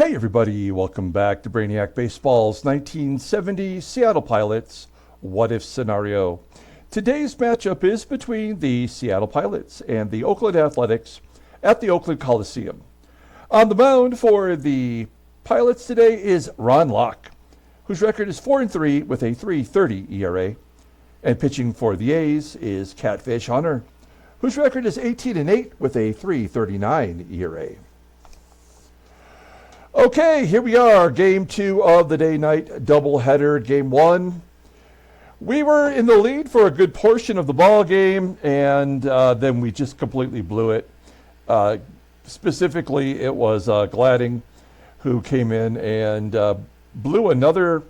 Hey everybody, welcome back to Brainiac Baseball's 1970 Seattle Pilots What If Scenario. Today's matchup is between the Seattle Pilots and the Oakland Athletics at the Oakland Coliseum. On the mound for the Pilots today is Ron Locke, whose record is 4-3 with a 3.30 ERA. And pitching for the A's is Catfish Hunter, whose record is 18-8 with a 3.39 ERA. Okay, here we are, Game 2 of the day-night doubleheader. Game 1, we were in the lead for a good portion of the ball game, and then we just completely blew it. Specifically, it was Gladding who came in and blew another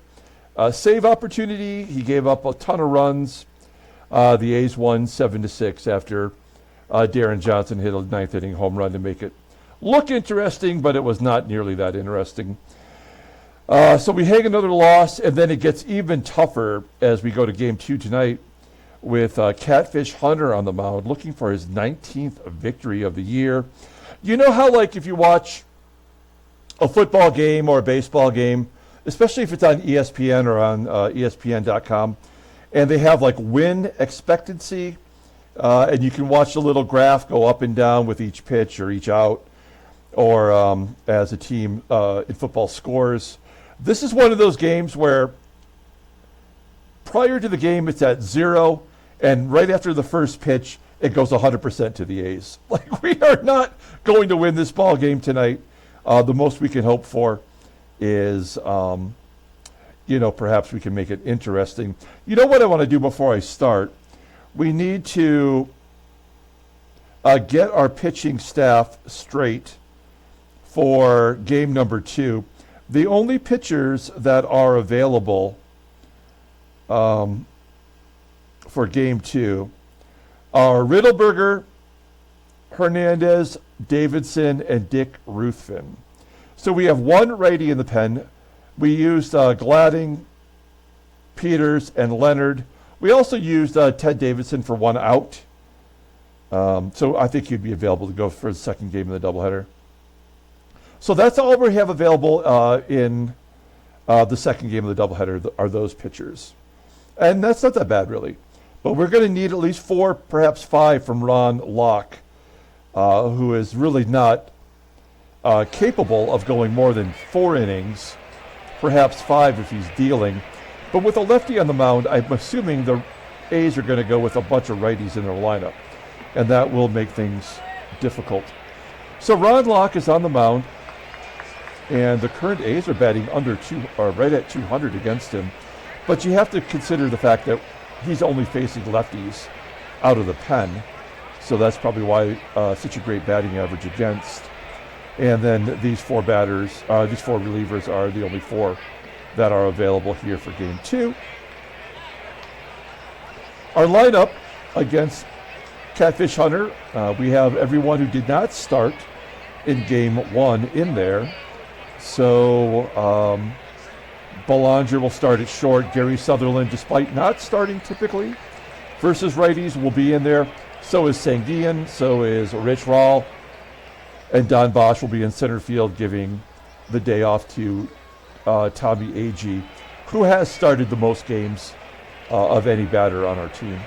save opportunity. He gave up a ton of runs. The A's won 7-6 after Deron Johnson hit a ninth inning home run to make it look interesting, but it was not nearly that interesting. So we hang another loss, and then it gets even tougher as we go to Game 2 tonight with Catfish Hunter on the mound, looking for his 19th victory of the year. You know how, like, if you watch a football game or a baseball game, especially if it's on ESPN or on ESPN.com, and they have, like, win expectancy, and you can watch the little graph go up and down with each pitch or each out, or as a team in football scores. This is one of those games where prior to the game it's at 0, and right after the first pitch it goes 100% to the A's. Like, we are not going to win this ball game tonight. The most we can hope for is, perhaps we can make it interesting. You know what I want to do before I start? We need to get our pitching staff straight for game number 2. The only pitchers that are available for game 2 are Riddleberger, Hernandez, Davidson, and Dick Ruthven. So we have one righty in the pen. We used Gladding, Peters, and Leonard. We also used Ted Davidson for one out. So I think he'd be available to go for the second game of the doubleheader. So that's all we have available in the second game of the doubleheader are those pitchers. And that's not that bad, really. But we're going to need at least 4, perhaps 5 from Ron Locke, who is really not capable of going more than 4 innings, perhaps 5 if he's dealing. But with a lefty on the mound, I'm assuming the A's are going to go with a bunch of righties in their lineup, and that will make things difficult. So Ron Locke is on the mound, and the current A's are batting right at 200 against him. But you have to consider the fact that he's only facing lefties out of the pen, so that's probably why such a great batting average against. And then these 4 relievers are the only 4 that are available here for game 2. Our lineup against Catfish Hunter, we have everyone who did not start in game 1 in there. So Belanger will start at short. Gary Sutherland, despite not starting typically versus righties, will be in there. So is SANGUILLEN, so is Rich Rahl, and Don Bosch will be in center field, giving the day off to Tommie AG, who has started the most games of any batter on our team.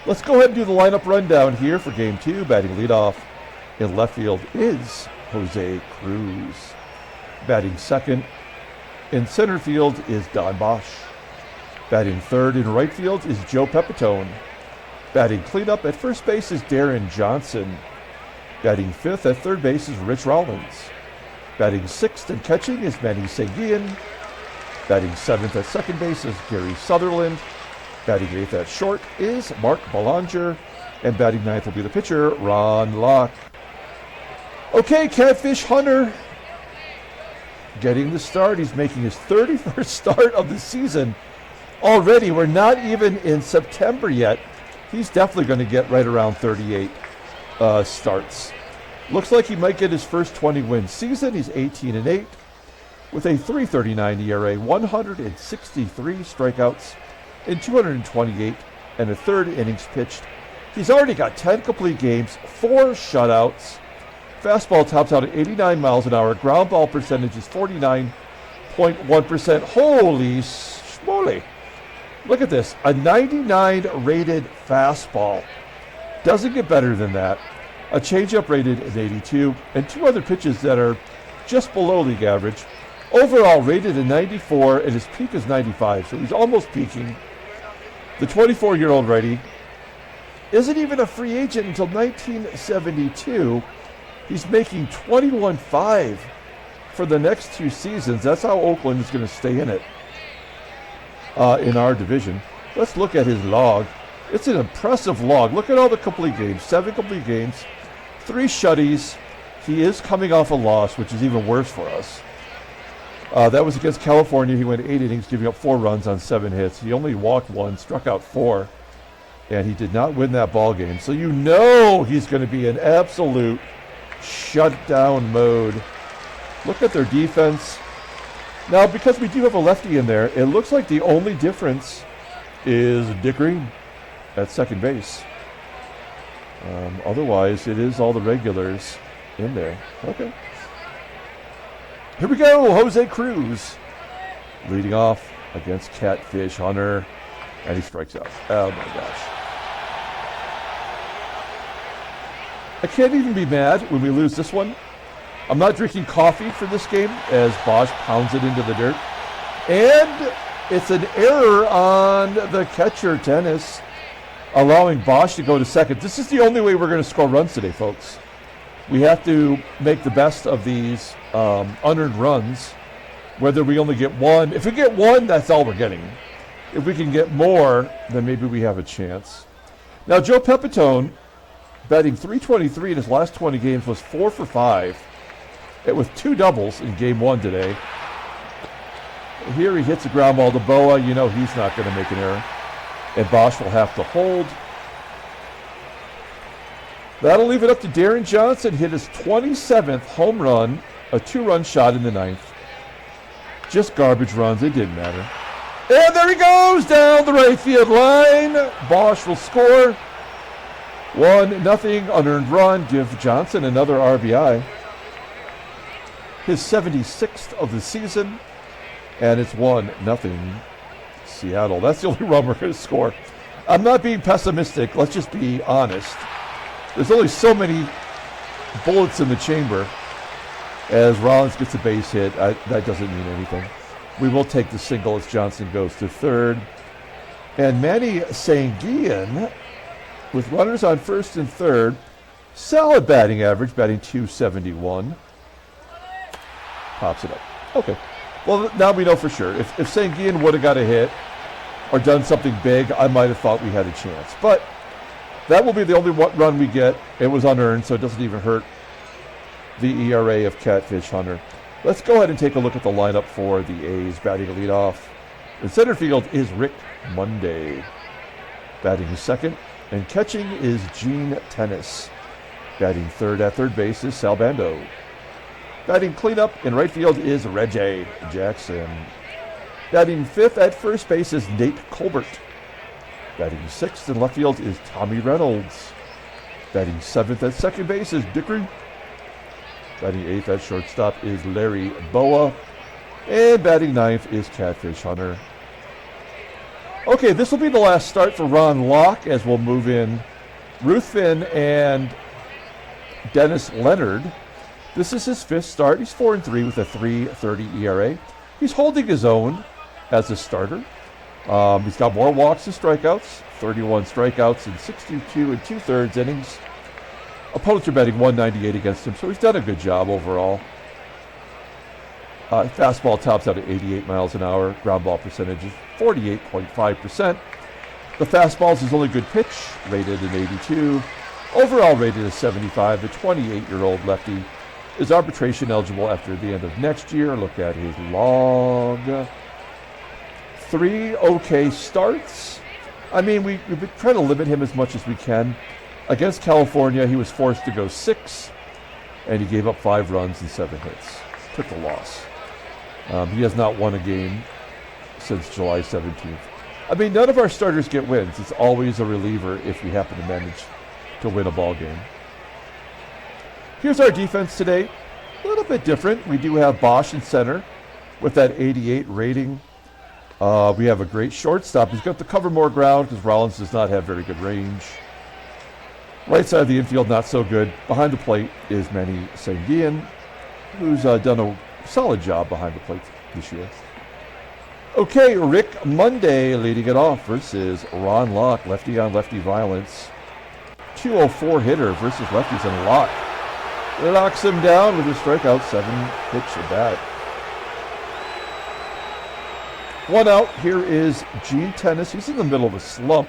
Let's go ahead and do the lineup rundown here for game 2. Batting leadoff in left field is Jose Cruz. Batting second in center field is Don Bosch. Batting third in right field is Joe Pepitone. Batting cleanup at first base is Deron Johnson. Batting fifth at third base is Rich Rollins. Batting sixth and catching is Manny. Batting seventh at second base is Gary Sutherland. Batting eighth at short is Mark Belanger. And batting ninth will be the pitcher, Ron Locke. Okay, Catfish Hunter getting the start. He's making his 31st start of the season already. We're not even in September yet. He's definitely going to get right around 38 starts. Looks like he might get his first 20-win season. He's 18-8 with a 3.39 ERA, 163 strikeouts in 228 and a third innings pitched. He's already got 10 complete games, 4 shutouts, Fastball tops out at 89 miles an hour. Ground ball percentage is 49.1%. Holy schmoly. Look at this. A 99 rated fastball. Doesn't get better than that. A changeup rated at 82. And two other pitches that are just below league average. Overall rated at 94, and his peak is 95, so he's almost peaking. The 24-year-old righty isn't even a free agent until 1972. He's making $21.5 for the next 2 seasons. That's how Oakland is going to stay in it in our division. Let's look at his log. It's an impressive log. Look at all the complete games. 7 complete games, 3 shutties. He is coming off a loss, which is even worse for us. That was against California. He went 8 innings, giving up 4 runs on 7 hits. He only walked 1, struck out 4, and he did not win that ball game. So you know he's going to be in absolute shutdown mode. Look at their defense. Now, because we do have a lefty in there, it looks like the only difference is Dick Green at second base. Otherwise, it is all the regulars in there. Okay. Here we go, Jose Cruz leading off against Catfish Hunter, and he strikes out. Oh my gosh. I can't even be mad when we lose this one. I'm not drinking coffee for this game as BOSCH pounds it into the dirt. And it's an error on the catcher, TENACE, allowing BOSCH to go to second. This is the only way we're going to score runs today, folks. We have to make the best of these unearned runs, whether we only get 1. If we get 1, that's all we're getting. If we can get more, then maybe we have a chance. Now, Joe Pepitone, batting .323 in his last 20 games, was 4 for 5. With 2 doubles in game 1 today. Here he hits a ground ball to BOWA. You know he's not going to make an error. And BOSCH will have to hold. That'll leave it up to Deron Johnson. Hit his 27th home run, a 2-run shot in the 9th. Just garbage runs. It didn't matter. And there he goes down the right field line. BOSCH will score. 1-0 unearned run. Give Johnson another RBI. His 76th of the season. And it's 1-0 Seattle. That's the only run we're going to score. I'm not being pessimistic. Let's just be honest. There's only so many bullets in the chamber. As Rollins gets a base hit, that doesn't mean anything. We will take the single as Johnson goes to third. And Manny SANGUILLEN, with runners on first and third, solid batting average, batting .271. Pops it up. Okay. Well, now we know for sure. If SANGUILLEN would have got a hit or done something big, I might have thought we had a chance. But that will be the only run we get. It was unearned, so it doesn't even hurt the ERA of Catfish Hunter. Let's go ahead and take a look at the lineup for the A's. Batting to lead off in center field is Rick Monday. Batting to second and catching is Gene Tennis. Batting third at third base is Sal Bando. Batting cleanup in right field is Reggie Jackson. Batting fifth at first base is Nate Colbert. Batting sixth in left field is Tommie Reynolds. Batting seventh at second base is Dickery. Batting eighth at shortstop is Larry BOWA. And batting ninth is Catfish Hunter. Okay, this will be the last start for Ron Locke as we'll move in Ruthven and Dennis Leonard. This is his fifth start. He's 4-3 with a .330 ERA. He's holding his own as a starter. He's got more walks and strikeouts, 31 strikeouts in 62 and 2/3 innings. Opponents are batting .198 against him, so he's done a good job overall. Fastball tops out at 88 miles an hour. Ground ball percentage is 48.5%. The fastball is his only good pitch, rated an 82. Overall rated as 75. The 28-year-old lefty is arbitration eligible after the end of next year. Look at his log. 3 okay starts. I mean, we've been trying to limit him as much as we can. Against California, he was forced to go 6, and he gave up 5 runs and 7 hits. Took the loss. He has not won a game since July 17th. I mean, none of our starters get wins. It's always a reliever if we happen to manage to win a ball game. Here's our defense today. A little bit different. We do have BOSCH in center with that 88 rating. We have a great shortstop. He's got to cover more ground because Rollins does not have very good range. Right side of the infield, not so good. Behind the plate is Manny SANGUILLEN, who's done a solid job behind the plate this year. Okay, Rick Monday leading it off versus Ron Locke, lefty on lefty violence. 204 hitter versus lefties, and Locke locks him down with a strikeout, 7-pitch at bat. One out. Here is Gene Tennis. He's in the middle of a slump.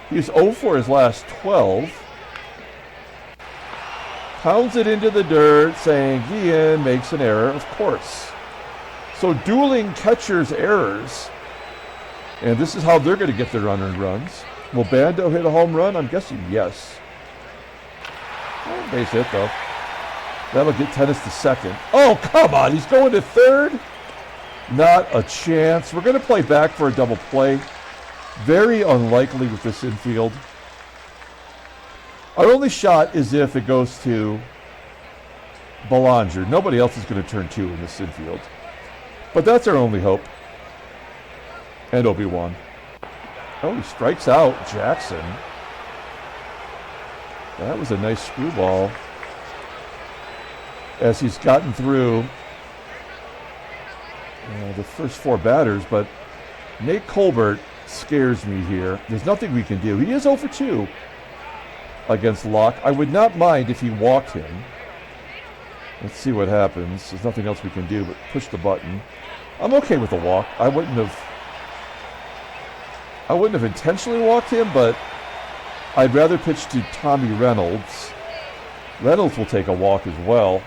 He's 0 for his last 12. Pounds it into the dirt, saying Ian makes an error, of course. So dueling catchers' errors. And this is how they're going to get their unearned runs. Will Bando hit a home run? I'm guessing yes. Oh, base hit, though. That'll get Tennis to second. Oh, come on. He's going to third? Not a chance. We're going to play back for a double play. Very unlikely with this infield. Our only shot is if it goes to Belanger. Nobody else is going to turn 2 in this infield. But that's our only hope. And Obi-Wan. Oh, he strikes out Jackson. That was a nice screwball. As he's gotten through the first 4 batters, but Nate Colbert scares me here. There's nothing we can do. He is 0 for 2 against Locke. I would not mind if he walked him. Let's see what happens. There's nothing else we can do but push the button. I'm okay with a walk. I wouldn't have intentionally walked him, but I'd rather pitch to Tommie Reynolds. Reynolds will take a walk as well.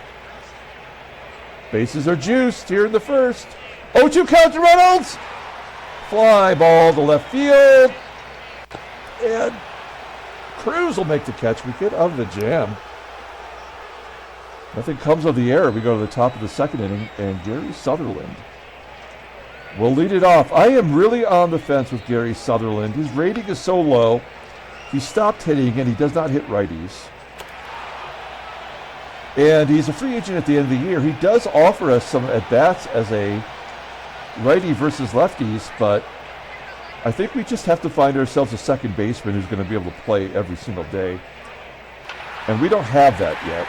Bases are juiced here in the first. 0-2 count to Reynolds. Fly ball to left field. And CRUZ will make the catch. We get out of the jam. Nothing comes of the error. We go to the top of the second inning, and Gary Sutherland will lead it off. I am really on the fence with Gary Sutherland. His rating is so low. He stopped hitting, and he does not hit righties. And he's a free agent at the end of the year. He does offer us some at-bats as a righty versus lefties, but I think we just have to find ourselves a second baseman who's going to be able to play every single day. And we don't have that yet.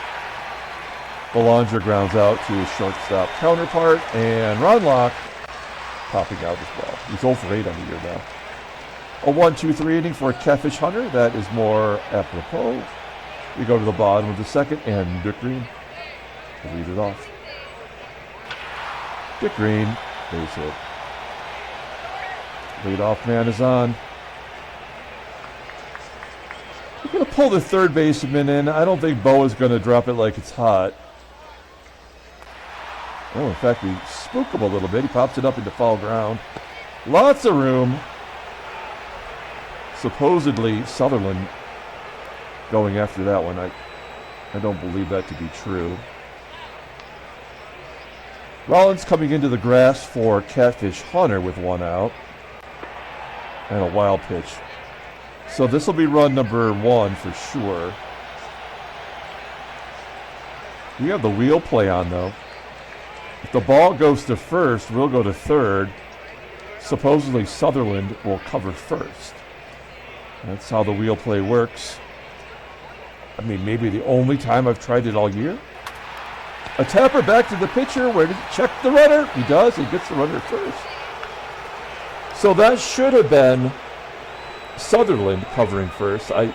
Belanger grounds out to his shortstop counterpart, and Ron Locke popping out as well. He's 0 for 8 on the year now. A 1-2-3 inning for Catfish Hunter. That is more apropos. We go to the bottom of the second, and Dick Green will lead it off. Dick Green, base hit. Leadoff man is on. We're going to pull the third baseman in. I don't think BOWA is going to drop it like it's hot. Oh, in fact, we spook him a little bit. He pops it up into foul ground. Lots of room. Supposedly, Sutherland going after that one. I don't believe that to be true. Rollins coming into the grass for Catfish Hunter with 1 out. And a wild pitch. So this will be run number 1 for sure. We have the wheel play on, though. If the ball goes to first, we'll go to third. Supposedly Sutherland will cover first. That's how the wheel play works. I mean, maybe the only time I've tried it all year. A tapper back to the pitcher. Where did he check the runner? He does. He gets the runner first. So that should have been Sutherland covering first. The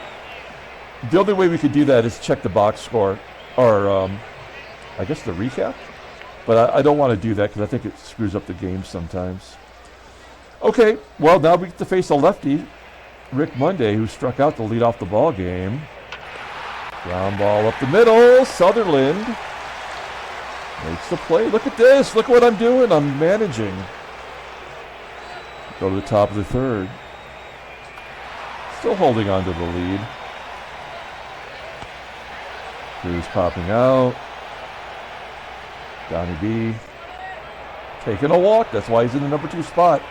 only way we could do that is check the box score, or I guess the recap. But I don't want to do that because I think it screws up the game sometimes. Okay, well, now we get to face a lefty, Rick Monday, who struck out to lead off the ball game. Ground ball up the middle. Sutherland makes the play. Look at this. Look what I'm doing. I'm managing. Go to the top of the third. Still holding on to the lead. CRUZ popping out. Donnie B taking a walk. That's why he's in the number 2 spot.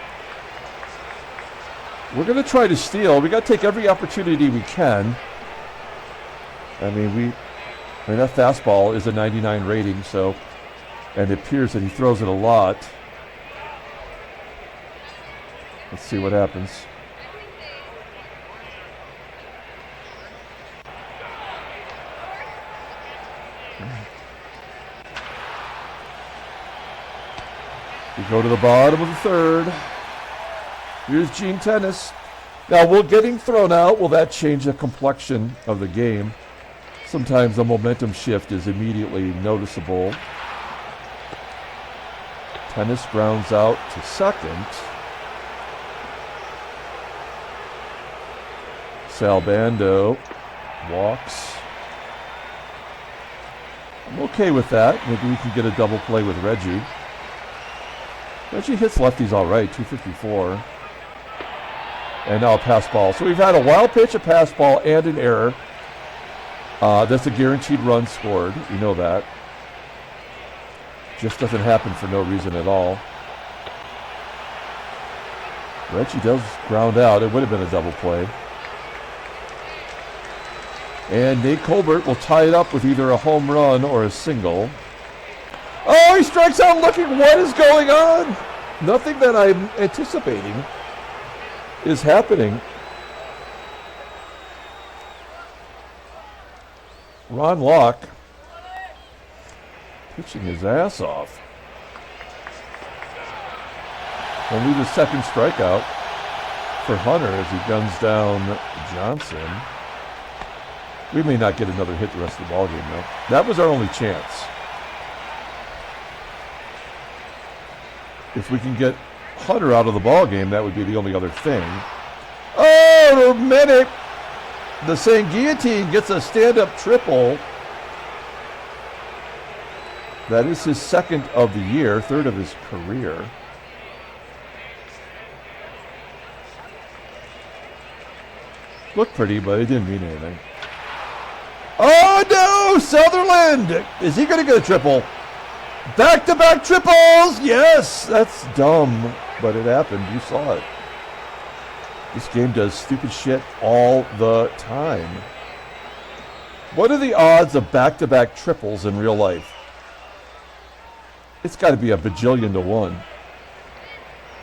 We're going to try to steal. We got to take every opportunity we can. I mean, I mean, that fastball is a 99 rating, so, and it appears that he throws it a lot. Let's see what happens. We go to the bottom of the third. Here's Gene Tennis. Now, will getting thrown out, will that change the complexion of the game? Sometimes the momentum shift is immediately noticeable. Tennis grounds out to second. Sal Bando walks. I'm okay with that. Maybe we can get a double play with Reggie. Reggie hits lefties all right, 254. And now a pass ball. So we've had a wild pitch, a pass ball, and an error. That's a guaranteed run scored. You know that. Just doesn't happen for no reason at all. Reggie does ground out. It would have been a double play. And Nate Colbert will tie it up with either a home run or a single. Oh, he strikes out looking. What is going on? Nothing that I'm anticipating is happening. Ron Locke pitching his ass off. Only the second strikeout for Hunter as he guns down Johnson. We may not get another hit the rest of the ballgame, though. That was our only chance. If we can get Hunter out of the ballgame, that would be the only other thing. Oh, Manny! The Sanguillen gets a stand-up triple. That is his second of the year, third of his career. Looked pretty, but it didn't mean anything. Oh no! Sutherland! Is he going to get a triple? Back-to-back triples! Yes! That's dumb, but it happened. You saw it. This game does stupid shit all the time. What are the odds of back-to-back triples in real life? It's got to be a bajillion to 1.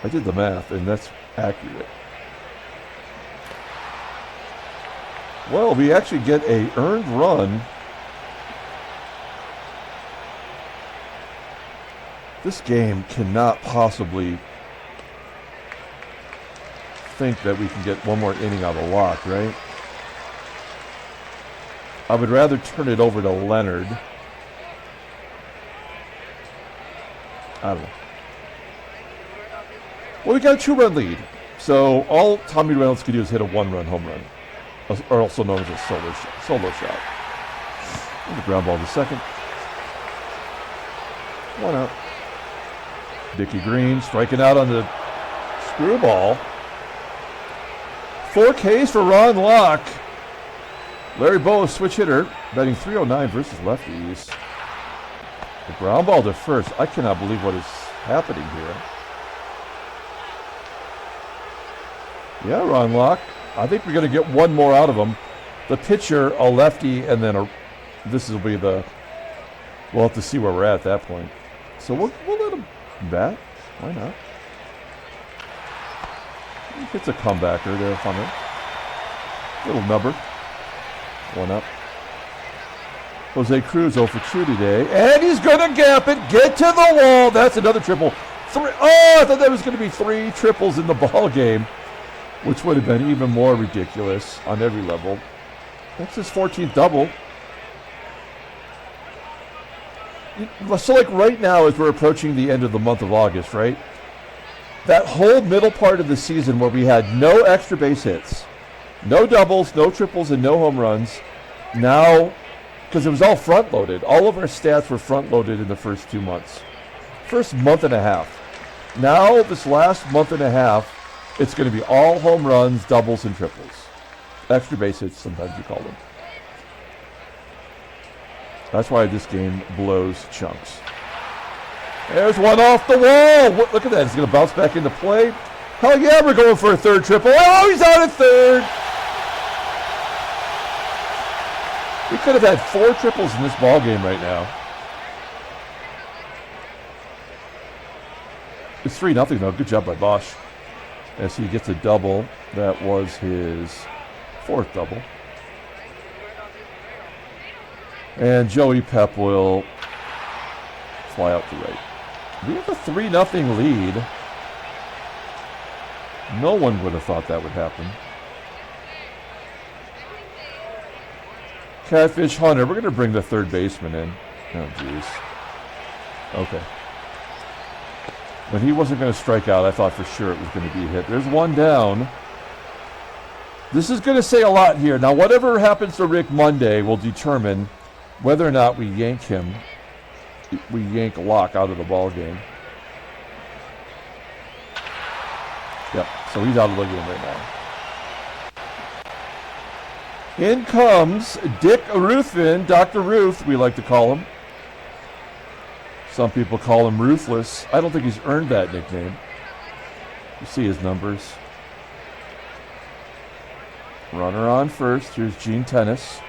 I did the math, and that's accurate. Well, we actually get a earned run. This game cannot possibly think that we can get one more inning out of Locke, right? I would rather turn it over to Leonard. I don't know. Well, we got a 2-run lead. So all Tommie Reynolds can do is hit a 1-run home run, or also known as a solo shot. And the ground ball to second. 1 out. Dickie Green striking out on the screwball. 4 Ks for Ron Locke. Larry BOWA, switch hitter, batting .309 versus lefties. The ground ball to first. I cannot believe what is happening here. Yeah, Ron Locke. I think we're going to get one more out of him. The pitcher, a lefty, and then this will be the. We'll have to see where we're at that point. So we'll let him bat. Why not? It's a comebacker there, Hunter. Little nubber. 1 up. Jose CRUZ 0 for 2 today. And he's going to gap it. Get to the wall. That's another triple. 3. Oh, I thought there was going to be 3 triples in the ball game, which would have been even more ridiculous on every level. That's his 14th double. So like right now, as we're approaching the end of the month of August, right? That whole middle part of the season where we had no extra base hits, no doubles, no triples, and no home runs. Now, because it was all front-loaded. All of our stats were front-loaded in the first 2 months. First month and a half. Now, this last month and a half, it's going to be all home runs, doubles, and triples. Extra base hits, sometimes you call them. That's why this game blows chunks. There's one off the wall. Look at that. He's going to bounce back into play. Hell yeah, we're going for a third triple. Oh, he's out at third. We could have had 4 triples in this ball game right now. It's 3-0 though. Good job by BOSCH. As he gets a double. That was his 4th double. And Joey Pep will fly out to right. We have a 3-0 lead. No one would have thought that would happen. Catfish Hunter. We're going to bring the third baseman in. Oh, jeez. Okay. When he wasn't going to strike out, I thought for sure it was going to be a hit. There's one down. This is going to say a lot here. Now, whatever happens to Rick Monday will determine whether or not we yank him. We yank Locke out of the ball game. Yep, so he's out of the game right now. In comes Dick Ruthin, Dr. Ruth, we like to call him. Some people call him Ruthless. I don't think he's earned that nickname. You see his numbers. Runner on first. Here's Gene Tennis.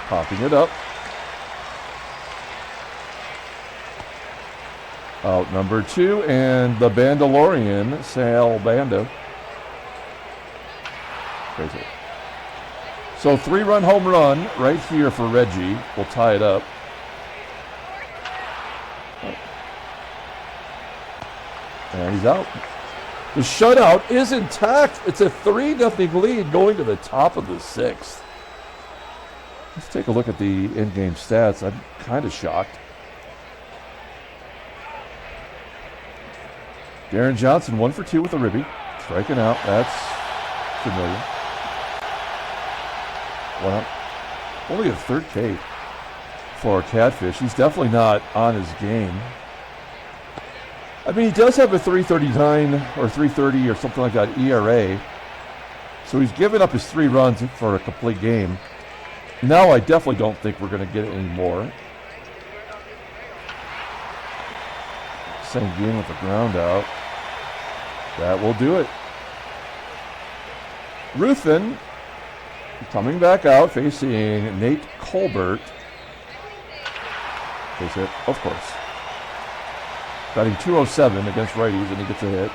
Popping it up. Out number 2, and the Bandalorian, Sal Bando. Crazy. So 3-run home run right here for Reggie. We'll tie it up. And he's out. The shutout is intact. It's a 3-0 lead going to the top of the 6th. Let's take a look at the in-game stats. I'm kind of shocked. Deron Johnson, 1 for 2 with a ribby. Striking out. That's familiar. Well, only a 3rd K for Catfish. He's definitely not on his game. I mean, he does have a 3.39 or 3.30 or something like that ERA. So he's given up his 3 runs for a complete game. Now I definitely don't think we're going to get it anymore. Sanguillen with the ground out. That will do it. Ruthin coming back out, facing Nate Colbert. Base hit, of course. Batting .207 against righties, and he gets a hit.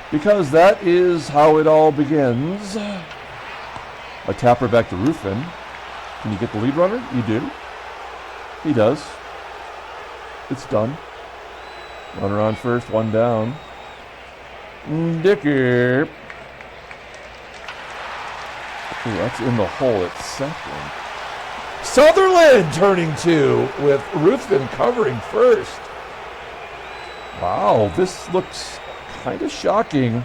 Because that is how it all begins. A tapper back to Ruthin. Can you get the lead runner? You do. He does. It's done. Runner on first, 1 down. Dicker. Ooh, that's in the hole at second. Sutherland turning 2 with Ruthin covering first. Wow, this looks kind of shocking.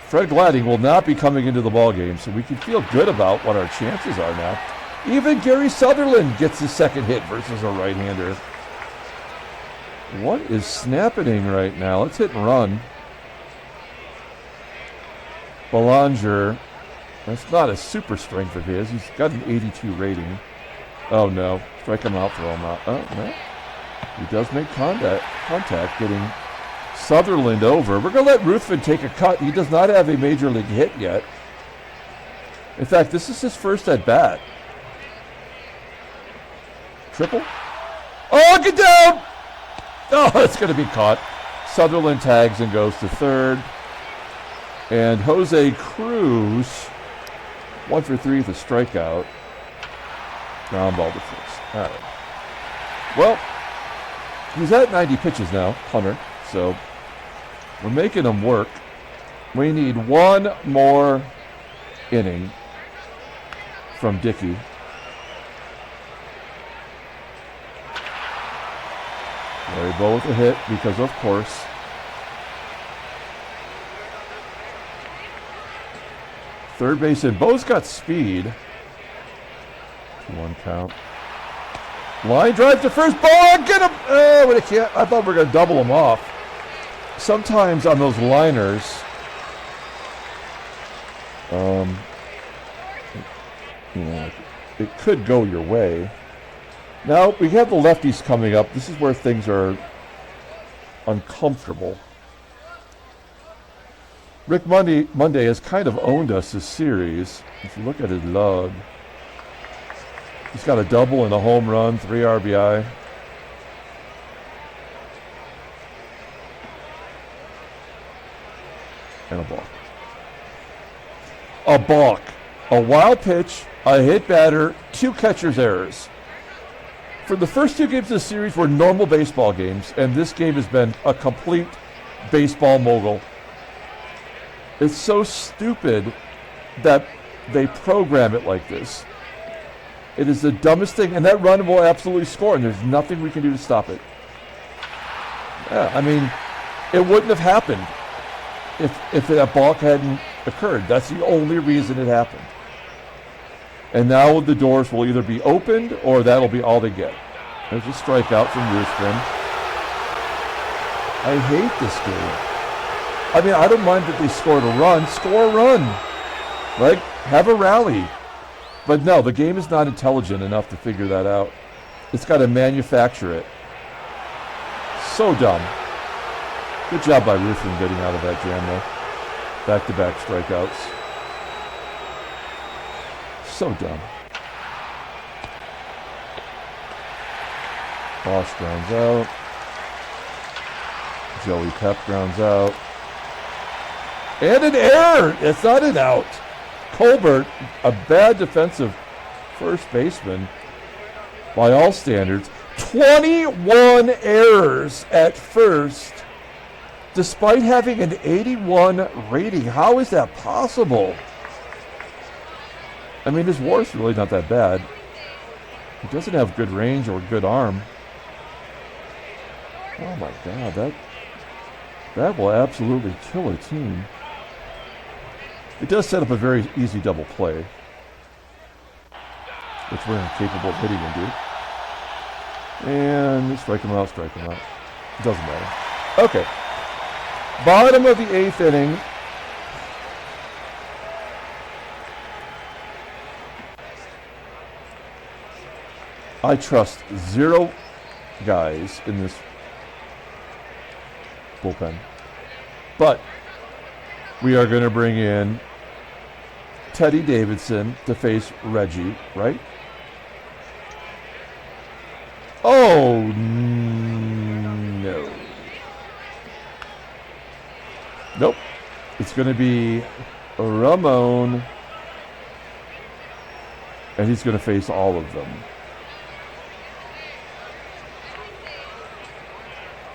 Fred Gladding will not be coming into the ballgame, so we can feel good about what our chances are now. Even Gary Sutherland gets his 2nd hit versus a right-hander. What is snapping right now? Let's hit and run. Belanger. That's not a super strength of his. He's got an 82 rating. Oh, no. Strike him out, throw him out. Oh, no. He does make contact, getting Sutherland over. We're going to let Ruthven take a cut. He does not have a major league hit yet. In fact, this is his first at bat. Triple. Oh, get down! Oh, it's going to be caught. Sutherland tags and goes to 3rd. And Jose Cruz, 1 for 3 with a strikeout. Ground ball to first. All right. Well, he's at 90 pitches now, Hunter. So we're making him work. We need 1 more inning from Dickey. Larry Bow with a hit because, of course, third base in. Bo's got speed. 2-1 count. Line drive to first. Bow, get him! Oh, but it can't. I thought we were going to double him off. Sometimes on those liners, you know, it could go your way. Now, we have the lefties coming up. This is where things are uncomfortable. Rick Monday has kind of owned us this series. If you look at his log, he's got a double and a home run, 3 RBI. And a balk. A balk. A wild pitch, a hit batter, 2 catcher's errors. For the first 2 games of the series were normal baseball games, and this game has been a complete baseball mogul. It's so stupid that they program it like this. It is the dumbest thing, and that run will absolutely score, and there's nothing we can do to stop it. Yeah, I mean, it wouldn't have happened if that balk hadn't occurred. That's the only reason it happened. And now the doors will either be opened or that'll be all they get. There's a strikeout from Ruthven. I hate this game. I mean, I don't mind that they scored a run. Score a run. Like, have a rally. But no, the game is not intelligent enough to figure that out. It's got to manufacture it. So dumb. Good job by Ruthven getting out of that jam, though. Back-to-back strikeouts. So dumb. Bosch grounds out. Joey Pep grounds out. And an error! It's not an out. Colbert, a bad defensive first baseman by all standards. 21 errors at first, despite having an 81 rating. How is that possible? I mean, his WAR's really not that bad. He doesn't have good range or good arm. Oh my God, that will absolutely kill a team. It does set up a very easy double play, which we're incapable of hitting into. And strike him out, strike him out. It doesn't matter. Okay. Bottom of the 8th inning. I trust 0 guys in this bullpen. But we are going to bring in Teddy Davidson to face Reggie, right? Oh, no. Nope. It's going to be Ramon, and he's going to face all of them.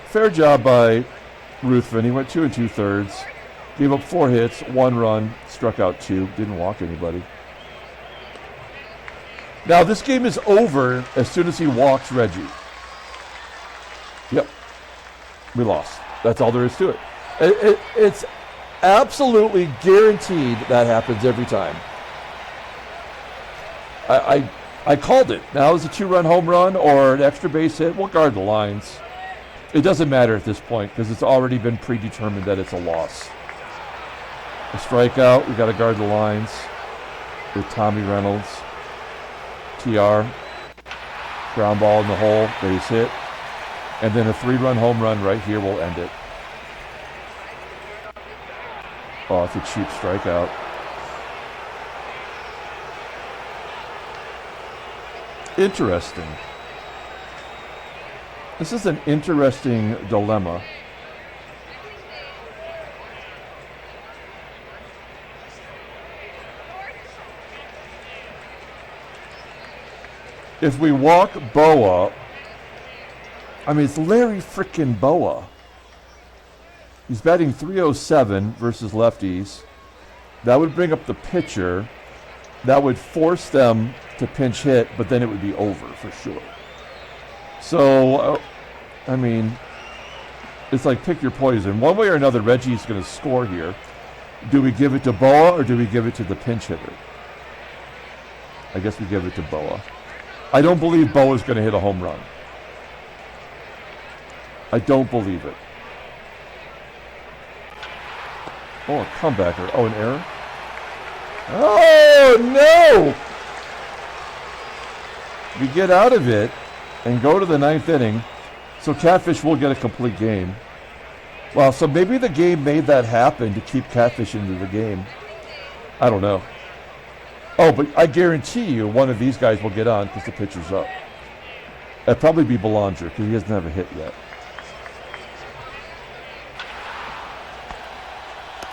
Fair job by Ruthven. He went 2 2/3. Gave up 4 hits, 1 run, struck out 2, didn't walk anybody. Now this game is over as soon as he walks Reggie. Yep, we lost. That's all there is to it. It's absolutely guaranteed that happens every time. I called it. Now is a 2-run home run or an extra base hit. We'll guard the lines. It doesn't matter at this point because it's already been predetermined that it's a loss. A strikeout, we got to guard the lines with Tommie Reynolds. TR, ground ball in the hole, base hit. And then a 3-run home run right here will end it. Oh, it's a cheap strikeout. Interesting. This is an interesting dilemma. If we walk BOWA, I mean, it's Larry frickin' BOWA. He's batting .307 versus lefties. That would bring up the pitcher. That would force them to pinch hit, but then it would be over for sure. So, I mean, it's like pick your poison. One way or another, Reggie's going to score here. Do we give it to BOWA or do we give it to the pinch hitter? I guess we give it to BOWA. I don't believe BOWA's going to hit a home run. I don't believe it. Oh, a comebacker. Oh, an error? Oh, no! We get out of it and go to the 9th inning. So Catfish will get a complete game. Well, so maybe the game made that happen to keep Catfish into the game. I don't know. Oh, but I guarantee you one of these guys will get on because the pitcher's up. It'd probably be Belanger because he doesn't have a hit yet.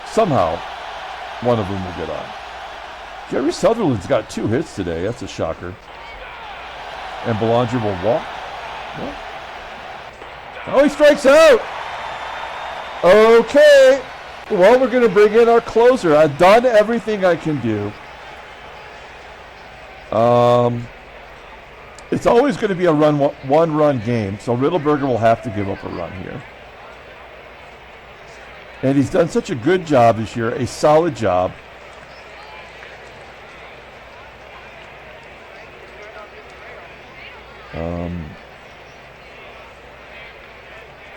Somehow, one of them will get on. Jerry Sutherland's got 2 hits today. That's a shocker. And Belanger will walk. Yeah. Oh, he strikes out. Okay. Well, we're going to bring in our closer. I've done everything I can do. It's always going to be a one-run game, so Riddleberger will have to give up a run here. And he's done such a good job this year, a solid job.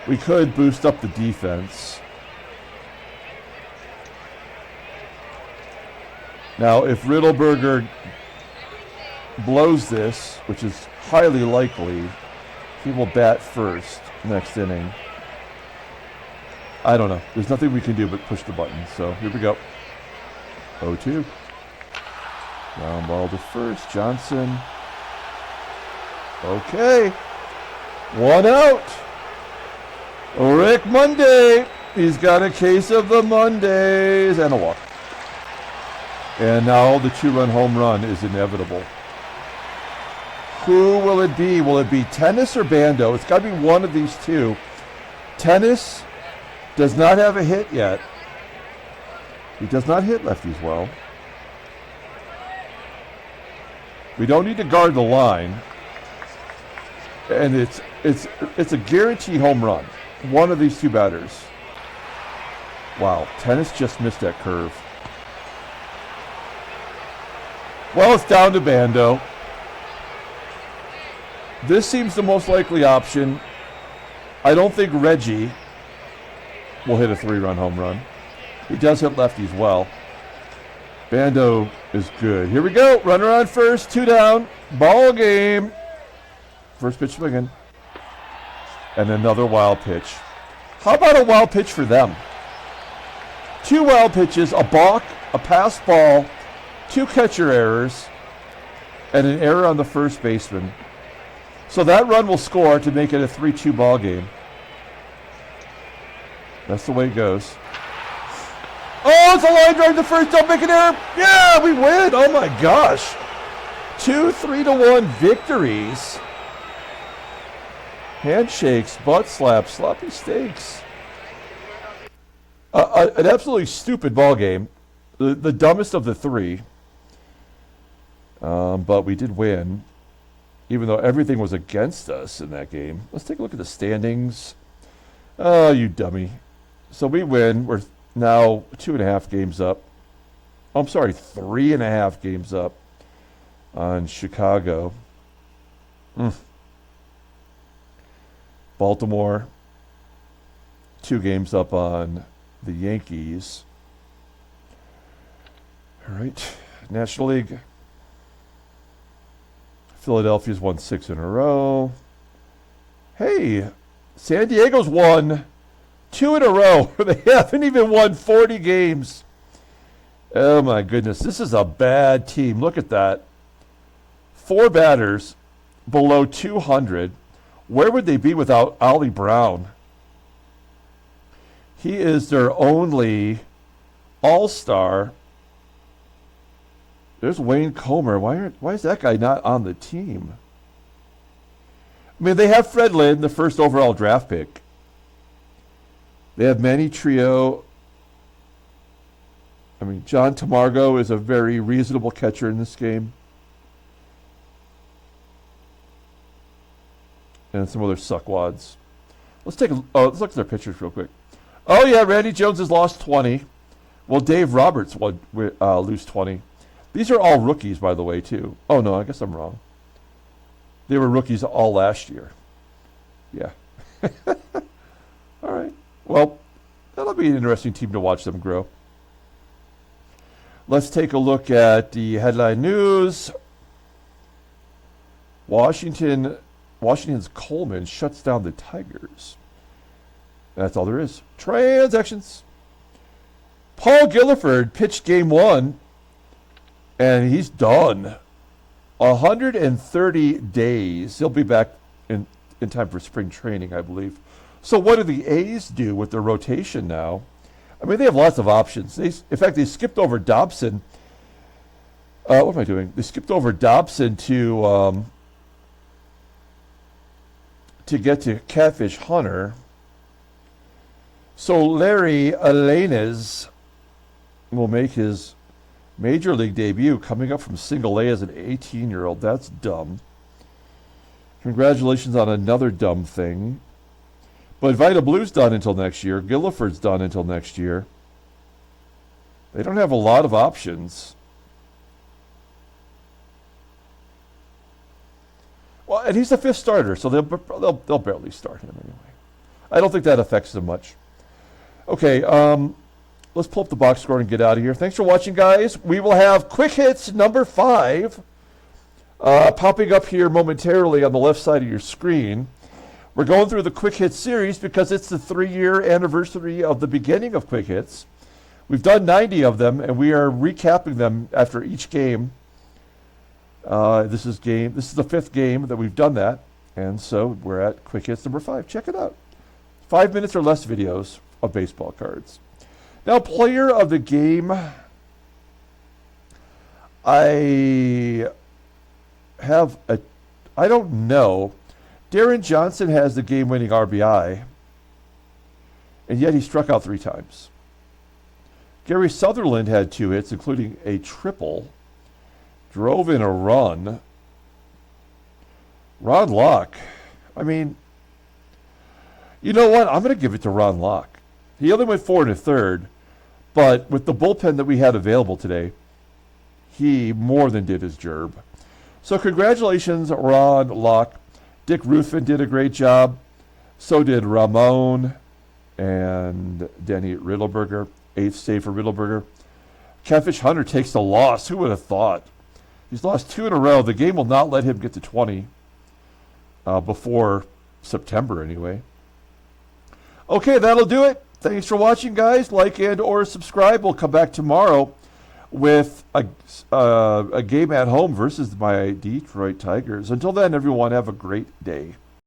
We could boost up the defense. Now, if Riddleberger blows this, which is highly likely, he will bat first next inning. I don't know. There's nothing we can do but push the button. So here we go. 0-2. Ground ball to first. Johnson. Okay. 1 out. Rick Monday. He's got a case of the Mondays and a walk. And now the 2-run home run is inevitable. Who will it be? Will it be TENACE or Bando? It's got to be one of these two. TENACE does not have a hit yet. He does not hit lefties well. We don't need to guard the line. And it's a guaranteed home run. One of these two batters. Wow, TENACE just missed that curve. Well, it's down to Bando. This seems the most likely option. I don't think Reggie will hit a 3-run home run. He does hit lefties well. Bando is good. Here we go. Runner on first. 2 down. Ball game. First pitch swinging. And another wild pitch. How about a wild pitch for them? 2 wild pitches, a balk, a pass ball, 2 catcher errors, and an error on the first baseman. So that run will score to make it a 3-2 ball game. That's the way it goes. Oh, it's a line drive to first. Don't make an error. Yeah, we win. Oh, my gosh. 2 3-1 victories. Handshakes, butt slaps, sloppy steaks. An absolutely stupid ball game. The dumbest of the 3. But we did win, even though everything was against us in that game. Let's take a look at the standings. Oh, you dummy. So we win. We're now 2.5 games up. Oh, I'm sorry, 3.5 games up on Chicago. Baltimore, 2 games up on the Yankees. All right, National League. Philadelphia's won 6 in a row. Hey, San Diego's won 2 in a row. They haven't even won 40 games. Oh my goodness, this is a bad team. Look at that. 4 batters below 200. Where would they be without Ollie Brown? He is their only all-star. There's Wayne Comer. Why is that guy not on the team? I mean, they have Fred Lynn, the first overall draft pick. They have Manny Trio. I mean, John Tamargo is a very reasonable catcher in this game. And some other suckwads. Let's look at their pitchers real quick. Oh yeah, Randy Jones has lost 20. Well, Dave Roberts would lose 20. These are all rookies, by the way, too. Oh no, I guess I'm wrong. They were rookies all last year. Yeah. All right. Well, that'll be an interesting team to watch them grow. Let's take a look at the headline news. Washington's Coleman shuts down the Tigers. That's all there is. Transactions. Paul Gilliford pitched game 1, and he's done. 130 days. He'll be back in time for spring training, I believe. So what do the A's do with their rotation now? I mean, they have lots of options. In fact, they skipped over Dobson. What am I doing? They skipped over Dobson to get to Catfish Hunter. So Larry Alanes will make his Major League debut coming up from single A as an 18-year-old. That's dumb. Congratulations on another dumb thing. But Vita Blue's done until next year. Gilliford's done until next year. They don't have a lot of options. Well, and he's the 5th starter, so they'll barely start him anyway. I don't think that affects them much. Okay, let's pull up the box score and get out of here. Thanks for watching, guys. We will have Quick Hits number 5 popping up here momentarily on the left side of your screen. We're going through the Quick Hits series because it's the 3-year anniversary of the beginning of Quick Hits. We've done 90 of them, and we are recapping them after each game. This is the 5th game that we've done that, and so we're at Quick Hits number 5. Check it out. 5 minutes or less videos of baseball cards. Now, player of the game, I don't know. Deron Johnson has the game-winning RBI, and yet he struck out 3 times. Gary Sutherland had 2 hits, including a triple. Drove in a run. Ron Locke. I mean, you know what? I'm going to give it to Ron Locke. He only went 4 1/3, but with the bullpen that we had available today, he more than did his job. So congratulations, Ron Locke. Dick Ruthven did a great job. So did Ramon and Danny Riddleberger. 8th save for Riddleberger. Catfish Hunter takes the loss. Who would have thought? He's lost 2 in a row. The game will not let him get to 20 before September anyway. Okay, that'll do it. Thanks for watching, guys. Like and or subscribe. We'll come back tomorrow with a game at home versus my Detroit Tigers. Until then, everyone, have a great day.